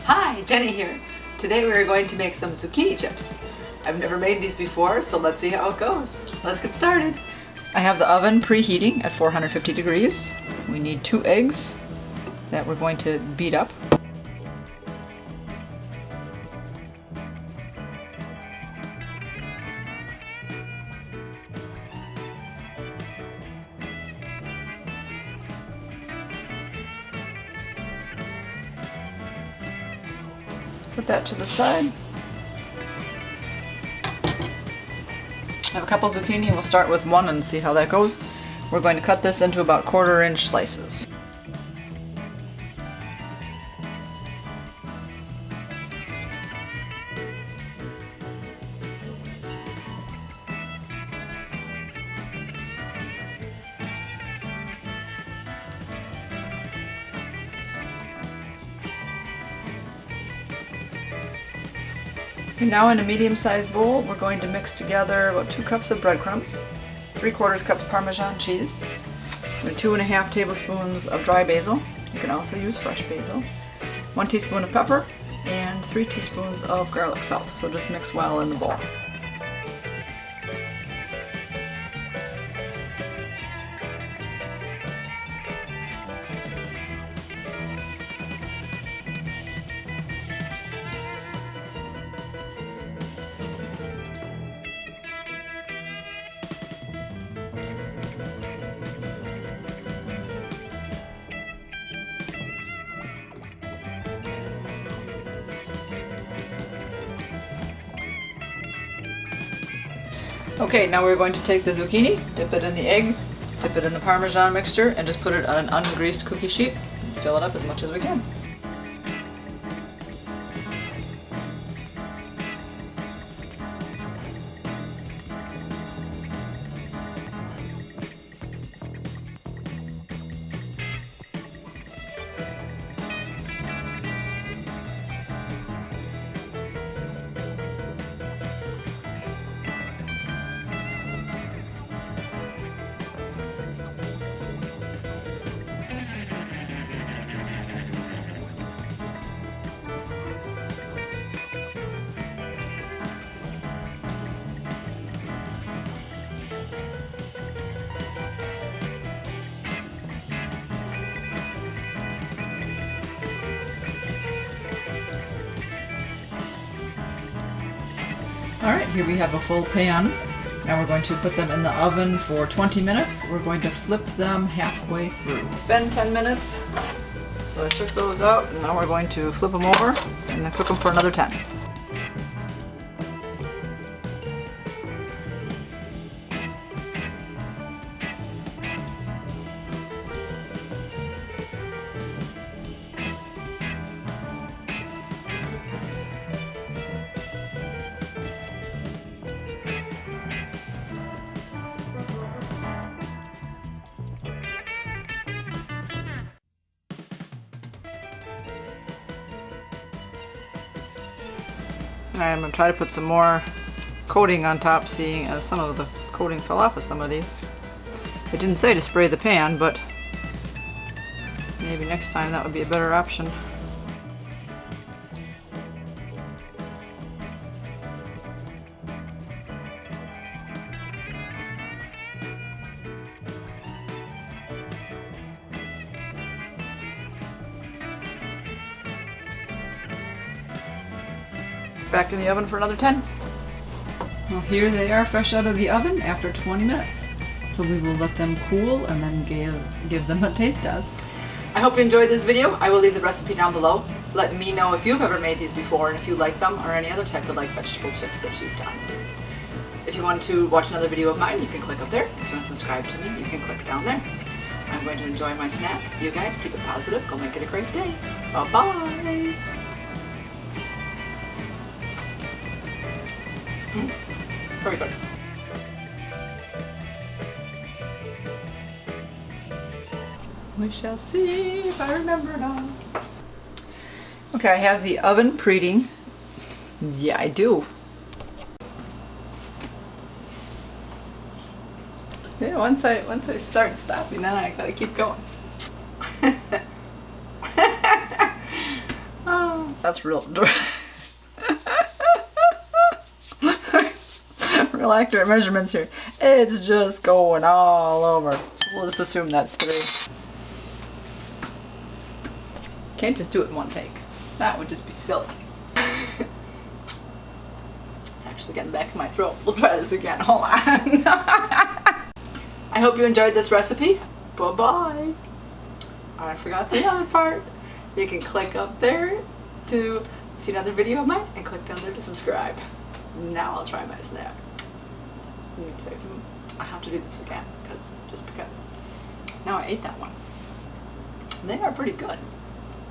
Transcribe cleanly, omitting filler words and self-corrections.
Hi, Jenny here. Today we are going to make some zucchini chips. I've never made these before, so let's see how it goes. Let's get started. I have the oven preheating at 450 degrees. We need 2 eggs that we're going to beat up. Set that to the side. I have a couple zucchini and we'll start with one and see how that goes. We're going to cut this into about 1/4 inch slices. And now in a medium-sized bowl, we're going to mix together about 2 cups of breadcrumbs, 3/4 cups Parmesan cheese, and 2½ tablespoons of dry basil. You can also use fresh basil, 1 teaspoon of pepper, and 3 teaspoons of garlic salt. So just mix well in the bowl. Okay, now we're going to take the zucchini, dip it in the egg, dip it in the Parmesan mixture, and just put it on an ungreased cookie sheet. Fill it up as much as we can. Alright, here we have a full pan. Now we're going to put them in the oven for 20 minutes. We're going to flip them halfway through. It's been 10 minutes, so I took those out, and now we're going to flip them over and then cook them for another 10. I'm going to try to put some more coating on top, seeing as some of the coating fell off of some of these. It didn't say to spray the pan, but maybe next time that would be a better option. Back in the oven for another 10. Well, here they are fresh out of the oven after 20 minutes. So we will let them cool and then give them a taste test. I hope you enjoyed this video. I will leave the recipe down below. Let me know if you've ever made these before and if you like them or any other type of vegetable chips that you've done. If you want to watch another video of mine, you can click up there. If you want to subscribe to me, you can click down there. I'm going to enjoy my snack. You guys keep it positive. Go make it a great day. Bye-bye. Very good. We shall see if I remember it all. Okay, I have the oven preheating. Yeah, I do. Yeah, once I start stopping, then I gotta keep going. Oh. That's real. Real accurate measurements here. It's just going all over. So we'll just assume that's 3. Can't just do it in one take. That would just be silly. It's actually getting back in my throat. We'll try this again. Hold on. I hope you enjoyed this recipe. Bye-bye. I forgot the other part. You can click up there to see another video of mine and click down there to subscribe. Now I'll try my snack. You'd say, I have to do this again, just because. Now I ate that one. They are pretty good.